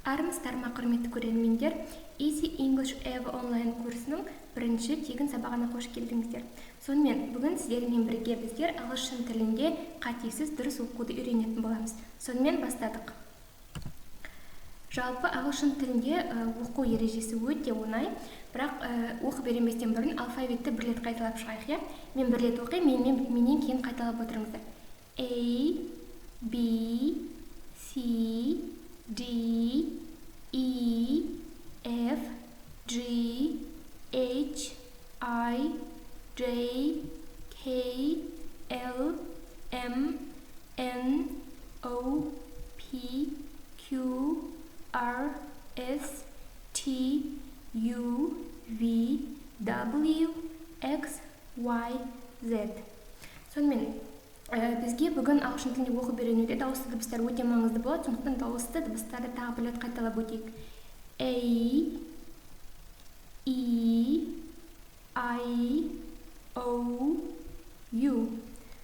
Армысыздар, құрметті көрермендер. Easy English EVA онлайн курсының бірінші тегін сабағына қош келдіңіздер. Сонымен, бүгін сіздермен бірге біздер ағылшын тілінде қатесіз дұрыс оқуды үйренетін боламыз. Сонымен бастадық. Жалпы ағылшын тілінде оқу ережесі өте оңай, бірақ оқып үйренбестен бұрын алфавитті бір рет қайталап шығайық, иә? Мен бір рет оқимын, менен кейін қайталап отырыңыздар. A, B, C, D, E, F, G, H, I, J, K, L, M, N, O, P, Q, R, S, T, U, V, W, X, Y, Z. Сонымен, бізге бүгін ағылшын тілінде оқып үйренуде дауысты дыбыстар өте маңызды болады, сондықтан дауысты дыбыстарды тағы бір рет қайталап өтейік. A, E, I, O, U.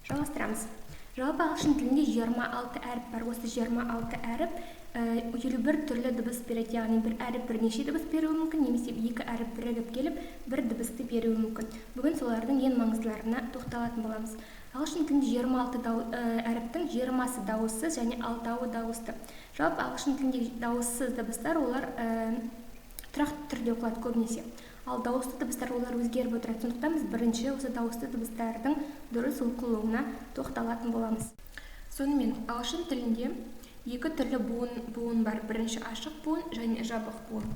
Жалғастырамыз. Жалпы ағылшын тілінде 26 әріп бар. Осы 26 әріп 51 түрлі дыбыс береді, яғни бір әріп бірнеше дыбыс беруі мүмкін, немесе екі әріп бірігіп келіп бір дыбысты беруі мүмкін. Бүгін солардың ең маңыздыларына тоқталатын боламыз. Ағылшын тілінде 26 әріптің 20-сы дауыссыз және 6-ы дауысты. Жалпы ағылшын тіліндегі дауыссыз дыбыстар олар тұрақты түрде оқылады көбінесе. Ал дауысты дыбыстар олар өзгеріп отырады. Сондықтан біз бірінші осы дауысты дыбыстардың дұрыс оқылуына тоқталатын боламыз. Сонымен, ағылшын тілінде екі түрлі буын бар. Бірінші ашық буын және жабық буын.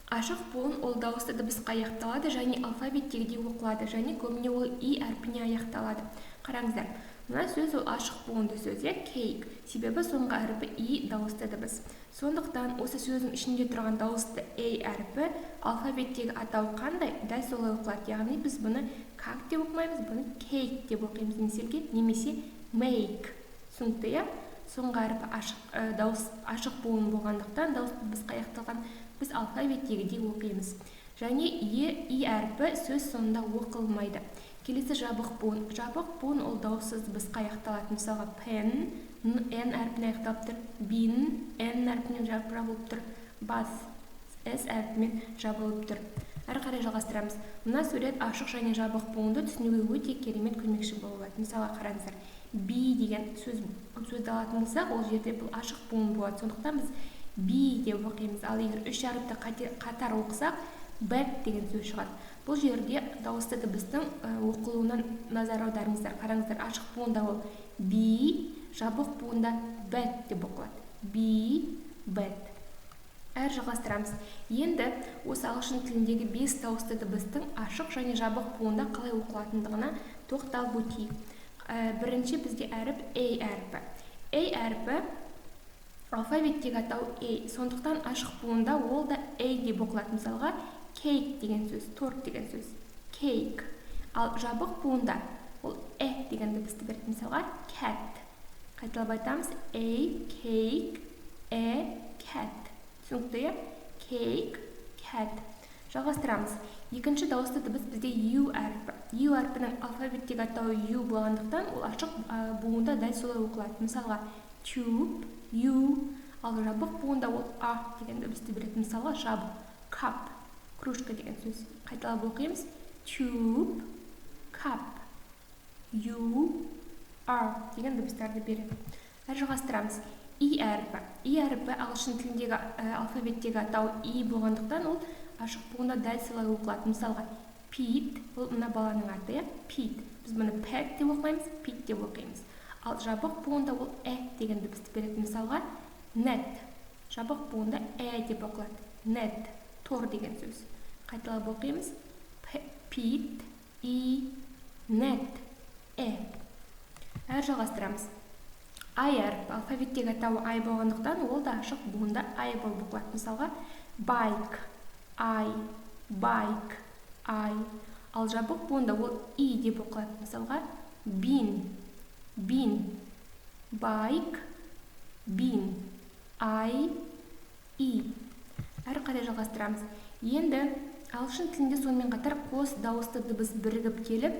Ашық буын ол дауысты дыбысқа аяқталады және алфавиттегідей оқылады, және көбіне ол и әрпіне аяқталады. Қараңыздар, мына сөз ол ашық буынды сөз, cake, себебі соңғы әрпі и дауысты дыбыс. Сондықтан осы сөздің ішінде тұрған дауысты a әрпі алфавиттегі атау қандай, дәл солай оқылады. Яғни біз бұны как деп оқымаймыз, бұны cake деп оқимыз, немесе make. Түсінікті, соңғы әрпі ашық буын болғандықтан дауысты дыбысқа аяқталған біз алфавиттегідей оқимыз. Және и әрпі сөз соңында оқылмайды. Келесі жабық буын. Жабық буын ол дауыссыз дыбысқа аяқталады. Мысалға pen, n әрпіне аяқталып тұр, bin, n әрпіне жабылып тұр, bus, s әрпімен жабылып тұр. Әрі қарай жалғастырамыз. Мына сурет ашық және жабық буынды түсінуге өте керемет көмекші болады. Мысалға қараңыздар, be деген сөзді алатын болсақ, ол жерде бұл ашық буын болады. Сондықтан біз be деп оқимыз. Ал егер үш әріпті қатар оқысақ, bad деген сөз шығады. Бұл жерде дауысты дыбыстың оқылуынан назар аударыңыздар. Қараңыздар, ашық буында ол be, жабық буында bad деп оқылады. Be, bad. Әр жалғастырамыз. Енді осы ағылшын тіліндегі 5 дауысты дыбыстың ашық және жабық буында қалай оқылатындығына тоқталып өтейік. Бірінші бізде әріп a әрпі. A әрпі алфавиттегі атау a, сондықтан ашық буында ол да a деп оқылады. Мысалға cake деген сөз, торт деген сөз, cake. Ал жабық буында ол деген дыбысты береді. Мысалға cat. Қайталап айтамыз, a, cake, cat. Түсінікті, cake, cat. Жалғастырамыз. Екінші дауысты дыбыс бізде u әрпі. U әрпінің алфавиттегі атауы u болғандықтан ол ашық буында дәл солай оқылады. Мысалға tube, u. Ал жабық буында ол a деген дыбысты береді. Мысалға жабық, cup, кружка деген сөз. Қайталап оқимыз, tube, cup, u, r деген дыбыстарды береді. Әр жалғастырамыз. И әрпі. И әрпі ағылшын тіліндегі алфавиттегі атау и болғандықтан ол ашық буында дәл солай оқылады. Мысалға Pete, бұл мына баланың аты, Pete. Біз бұны pet деп оқымаймыз, Pete деп оқимыз. Ал жабық буында ол деген дыбысты береді. Мысалға net. Жабық буында деп оқылады. Net, тор деген сөз. Қайталап оқимыз, Pete, net, Әр жалғастырамыз. I әрпі алфавиттегі атауы I болғандықтан ол да ашық буында I болып оқылады. Мысалға bike, bike, Ал жабық буында ол I деп оқылады. Мысалға bin, bike, bin, Әрі қарай жалғастырамыз. Енді ағылшын тілінде сонымен қатар қос дауысты дыбыс бірігіп келіп,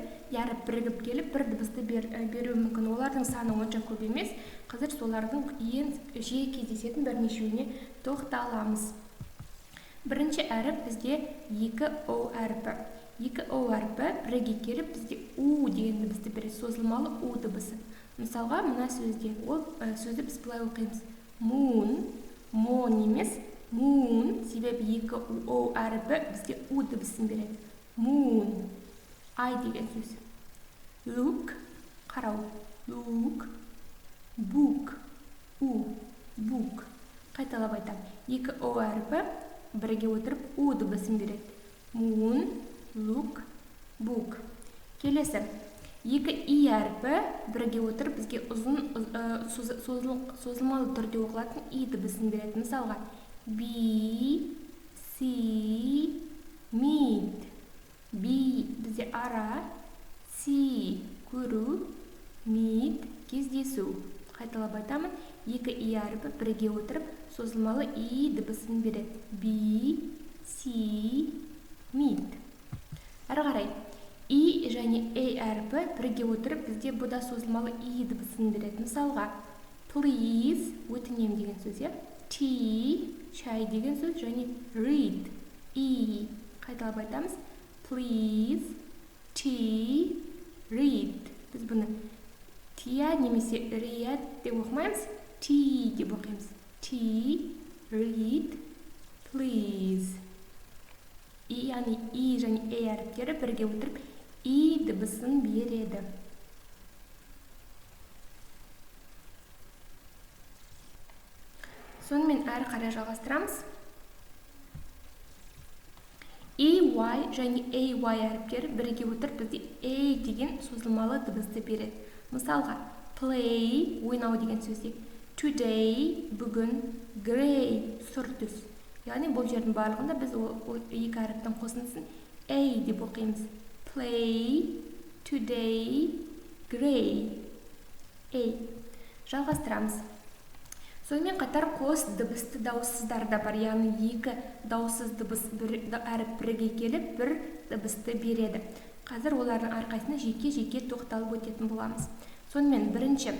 бір дыбысты беруі мүмкін. Олардың саны онша көп емес. Қазір солардың ең жиі кездесетін бірнешеуіне тоқталамыз. Бірінші әріп бізде 2 о әрпі. 2 о әрпі бірге келіп бізде у деген дыбысты береді, созылмалы у дыбысы. Мысалға, мына сөзде ол сөзді біз былай оқимыз. Moon, moon емес, moon, себебі 2 о әрпі бізде у дыбысын береді. Moon, ай деген сөз. Look, қарау. Look, book, у, book. Қайталап айтам. 2 о әрпі бірге отырып у дыбысын береді. Moon, look, book. Келесі. 2 и әрпі бірге отырып бізге ұзын созылмалы түрде оқылатын и дыбысын береді. Мысалға, be, see, meet. Be бізде ара, see көру, meet кездесу. Қайталап айтамын. 2 и әрпі бірге отырып созылмалы и дыбысын береді. Be, see, meet. Әрі қарай. И және A әрпі бірге отырып бізде бұда созылмалы и дыбысын береді. Мысалға, please, өтінем деген сөз, е? Tea, шай деген сөз, және read, и. Қайталап айтамыз. Please, tea, read. Біз бұны тия немесе read деп оқымаймыз, tea деп оқимыз. Tea, read, please. И, яғни и және A әріптері бірге отырып и дыбысын береді. Сонымен әрі қарай жалғастырамыз. EY және AY әріптері бірге отырып бізде A деген созылмалы дыбысты береді. Мысалға, play, ойнау деген сөзде. Today, бүгін, gray, сұр түс. Яғни бұл жердің барлығында біз ол екі әріптің қосындысын A деп оқимыз. Play, today, gray, A. Жалғастырамыз. Сонымен қатар қос дыбысты дауыссыздар да бар, яғни екі дауыссыз дыбыс әріп бірге келіп бір дыбысты береді. Қазір олардың әрқайсына жеке-жеке тоқталып өтетін боламыз. Сонымен бірінші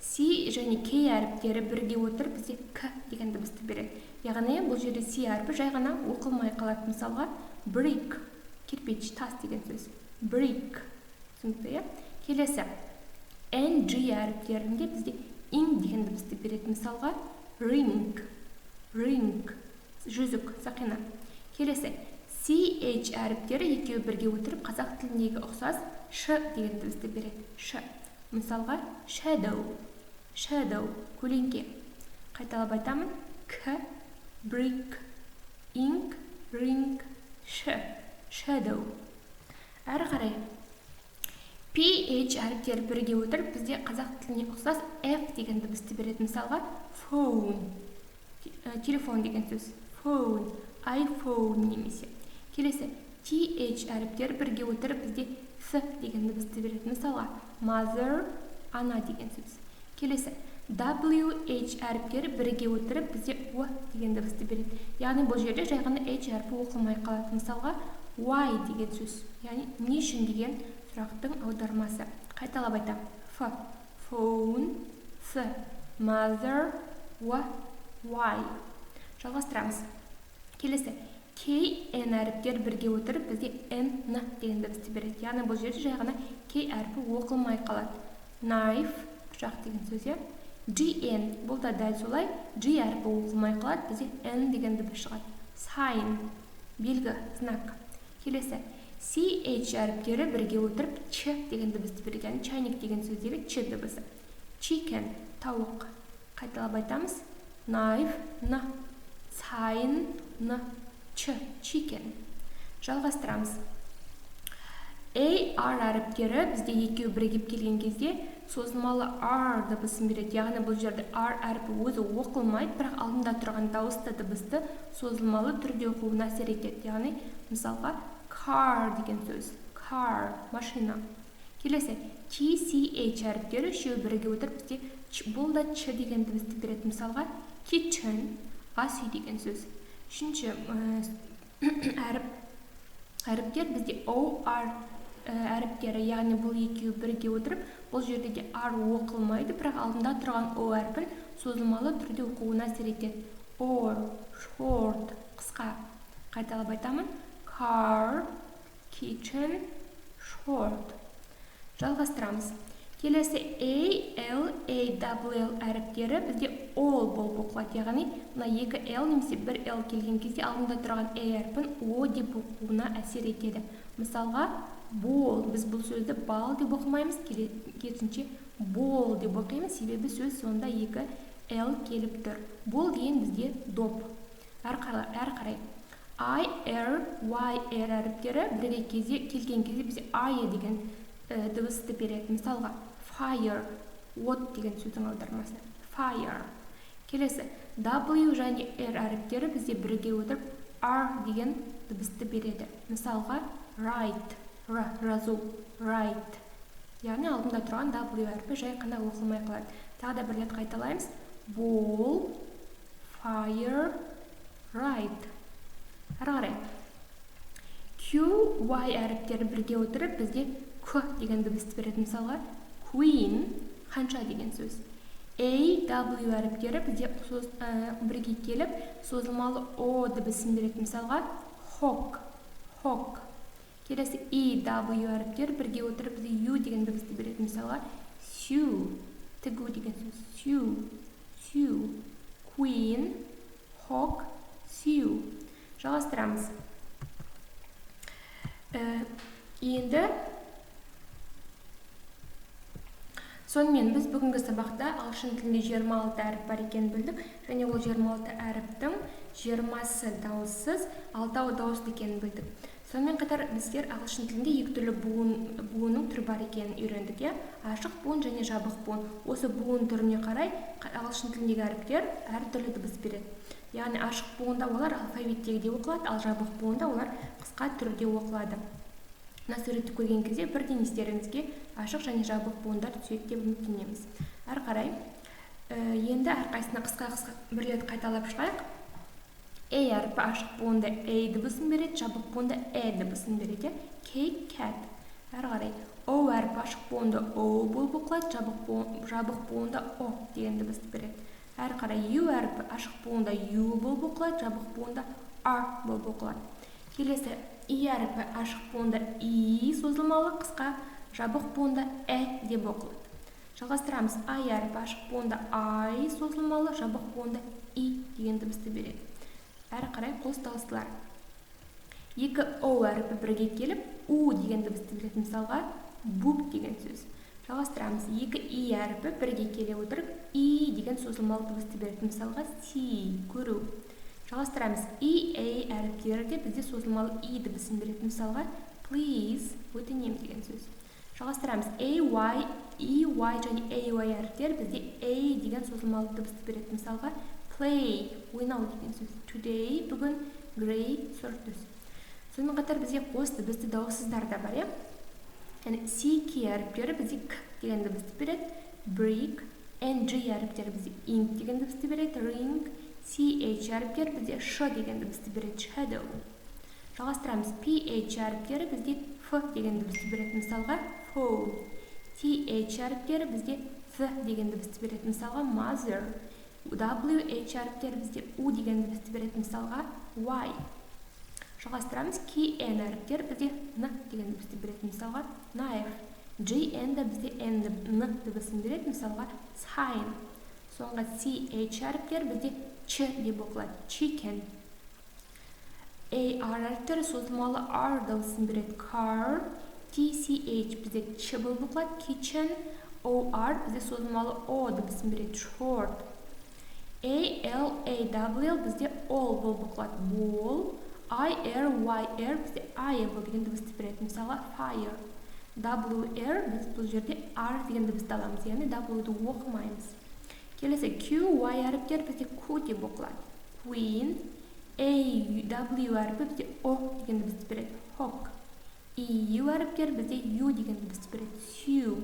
C және K әріптері бірге отырып бізде К деген дыбысты береді. Яғни бұл жерде C әріпі жай ғана оқылмай қалады. Мысалға, brick, кирпич, тас деген сөз. Brick. Түсінікті, е? Келесі. N, G әріптерінде бізде ing деген дыбысты береді. Мысалға, ring, ring, жүзік, сақина. Келесі. CH әріптері екеуі бірге отырып қазақ тіліндегі ұқсас Ш деген дыбысты береді. Ш. Мысалға, shadow, shadow, көлеңке. Қайталап айтамын. К, brick, ing, ring, Ш, shadow. Әрі қарай. PH әріптері бірге отырып бізде қазақ тіліне ұқсас F деген дыбысты береді. Мысалға, phone, телефон деген сөз. Phone, iPhone немесе. Келесі, TH әріптері бірге отырып бізде С деген дыбысты береді. Мысалға, mother, ана деген сөз. Келесі, WH әріптері бірге отырып бізде O деген дыбысты береді. Яғни бұл жерде жай ғана H әріпі оқылмай қалады. Мысалға, why деген сөз. Яғни не үшін деген сұрақтың аудармасы. Қайталап айтам. F, phone, S, mother, O, why. Жалғастырамыз. Келесі, K, N әріптер бірге отырып бізде N, N деген дыбысты береді. Яғни бұл жерде жай ғана K әріпі оқылмай қалады. Knife, пышақ деген сөз. GN, бұл да дәл солай. G әріпі оқылмай қалады, бізде N деген дыбыс шығады. Sign, белгі, знак. Келесі, CH әріптері бірге отырып Ч деген дыбысты береді. Яғни чайник деген сөздегі Ч дыбысы. Chicken, тауық. Қайталап айтамыз. Knife, N, sign, N, Ч, chicken. Жалғастырамыз. AR әріптері бізде екеуі бірігіп келген кезде созылмалы R дыбысын береді. Яғни бұл жерде R әріпі өзі оқылмайды, бірақ алдында тұрған дауысты дыбысты созылмалы түрде оқуына әсер етеді. Яғни, мысалға, car деген сөз. Car, машина. Келесі, TCH әріптері үшеуі бірге отырып бізде бұл да Ч деген дыбысты береді. Мысалға, kitchen, ас үй деген сөз. Үшінші әріптер бізде OR әріптері, яғни бұл екеуі бірге отырып, бұл жерде де R оқылмайды, бірақ алдында тұрған O әрпін созылмалы түрде оқуына әсер етеді. Or, short, қысқа. Қайталап айтамын. Car, kitchen, short. Жалғастырамыз. Келесі A, L, A, W, L әріптері бізде all болып оқылады, яғни мына екі L немесе бір L келген кезде алдында тұрған A әрпін O деп оқуына әсер етеді. Мысалға, ball, біз бұл сөзді ball деп оқымаймыз, керісінше ball деп оқимыз, себебі сөз сонда екі L келіп тұр. Ball деген бізде доп. Әр қарай. I, R, Y, R әріптері бірге келген кезде бізде I деген дыбысты береді. Мысалға, fire, от деген сөздің аудармасы. Fire. Келесі, W және R әріптері бізде бірге отырып R деген дыбысты береді. Мысалға, write, жазу, write. Яғни алдында тұрған W әрпі жай қана оқылмай қалады. Тағы да бір рет қайталаймыз. Ball, fire, write. Әрі қарай. Q, Y әріптері бірге отырып бізде Q деген дыбысты береді. Мысалға, queen, ханша деген сөз. A, W әріптері бізде бірге келіп, созылмалы O дыбысын береді. Мысалға, hawk. Келесі E, W әріптері бірге отырып бізде U деген дыбысты береді. Мысалға, sew, тігу деген сөз. Sew, queen, hawk, sew. Жалғастырамыз. Енді сонымен біз бүгінгі сабақта ағылшын тілінде 26 әріп бар екенін білдік, және ол 26 әріптің 20-сы дауыссыз, 6-ы дауысты екенін білдік. Сонымен қатар біздер ағылшын тілінде екі түрлі буынның түрі бар екенін үйрендік, ашық буын және жабық буын. Осы буын түріне қарай ағылшын тіліндегі әріптер әртүрлі дыбыс береді. Яғни ашық буында олар алфавиттегідей оқылады, ал жабық буында олар қысқа түрде оқылады. Мына суретті көрген кезде бірден естеріңізге ашық және жабық буындар түседі деп үміттенеміз. Әрі қарай, енді әрқайсысына қысқа бір рет қайталап шығайық. A әрпі ашық буында A дыбысын береді, жабық буында E дыбысын береді. Cake, cat. Әрі қарай, O әрпі ашық буында O болып оқылады, жабық буында O деген дыбысты береді. Әрі қарай, U әрпі ашық буында U болып оқылады, жабық буында R болып оқылады. Келесі, I әрпі ашық буында I созылмалы, қысқа, жабық буында деп оқылады. Жалғастырамыз. I әрпі ашық буында I созылмалы, жабық буында I деген дыбысты береді. Әрі қарай, қосылыстылар. Екі O әрпі бірге келіп, U деген дыбысты береді. Мысалға, book деген сөз. Жалғастырамыз. Екі I әрпі бірге келе отырып, I деген созылмалы дыбысты береді. Мысалға, see, көру. Жалғастырамыз. A әріптері де бізде созылмалы I дыбысын береді. Мысалға, please, өтінем деген сөз. Жалғастырамыз. AY, EY және AY әріптері бізде A деген созылмалы дыбысты береді. Мысалға, play, ойнау деген сөз. Today, бүгін, great, сүртіс. Сонымен қатар бізде қос дыбысты дауыссыздар да бар, CK әріптері бізде K деген дыбысты береді. Break, NG әріптері бізде ink деген дыбысты береді. Ring, CH әріптері бізде Ш деген дыбысты береді. Shadow. Жалғастырамыз. PH әріптері бізде F деген дыбысты береді. Мысалға, phone. TH әріптері бізде Th деген дыбысты береді. Мысалға, mother. WH әріптері бізде U деген дыбысты береді. Мысалға, Y. Жалғастырамыз. KN әріптері бізде N деген дыбысты береді. Мысалға, knife. JN да бізде N дыбысын береді. Мысалға, sign. Соңғы CH әріптері бізде Ч деп оқылады. Chicken. AR әріптері созылмалы R дауысын береді. Car. TCH бізде Ч болып оқылады. Kitchen. OR бізде созылмалы O дыбысын береді. Short. AL бізде all болып оқылады. Ball. IR бізде able деген дыбысты береді. Мысалы, fire. WR біз бұл жерде R деген дыбысты аламыз, яғни W-ды оқымаймыз. Келесі QY әріптер бізде Q деп оқылады. Queen. AW әріпі бізде O деген дыбысты береді. Hawk. EU әріптер бізде U деген дыбысты береді. Sew.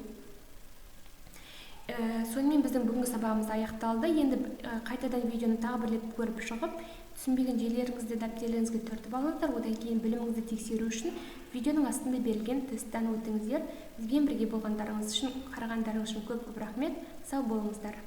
Сонымен біздің бүгінгі сабағымыз аяқталды. Енді қайтадан видеоны тағы бір рет көріп шығып, түсінбеген жерлеріңізді дәптеріңізге түртіп алыңыздар. Одан кейін біліміңізді тексеру үшін видеоның астында берілген тесттен өтіңіздер. Бізбен бірге қарағандарыңыз үшін көп рахмет. Сау болыңыздар.